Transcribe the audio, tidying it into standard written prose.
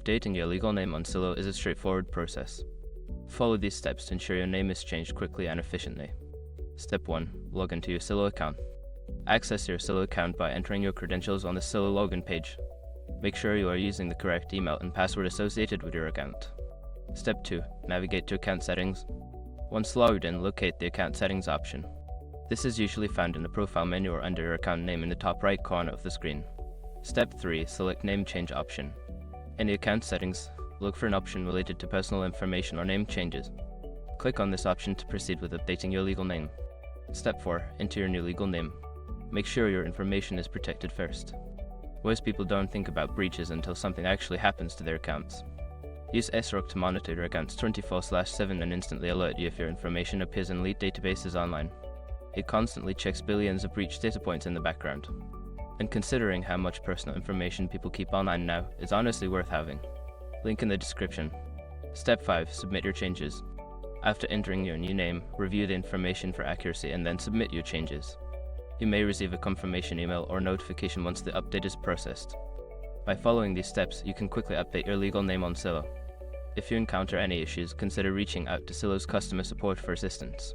Updating your legal name on Sylo is a straightforward process. Follow these steps to ensure your name is changed quickly and efficiently. Step 1. Log into your Sylo account. Access your Sylo account by entering your credentials on the Sylo login page. Make sure you are using the correct email and password associated with your account. Step 2. Navigate to account settings. Once logged in, locate the account settings option. This is usually found in the profile menu or under your account name in the top right corner of the screen. Step 3. Select name change option. In the account settings, look for an option related to personal information or name changes. Click on this option to proceed with updating your legal name. Step 4. Enter your new legal name. Make sure your information is protected first. Most people don't think about breaches until something actually happens to their accounts. Use SROC to monitor your accounts 24/7 and instantly alert you if your information appears in leaked databases online. It constantly checks billions of breach data points in the background. And considering how much personal information people keep online now, it's honestly worth having. Link in the description. Step 5. Submit your changes. After entering your new name, review the information for accuracy and then submit your changes. You may receive a confirmation email or notification once the update is processed. By following these steps, you can quickly update your legal name on Sylo. If you encounter any issues, consider reaching out to Sylo's customer support for assistance.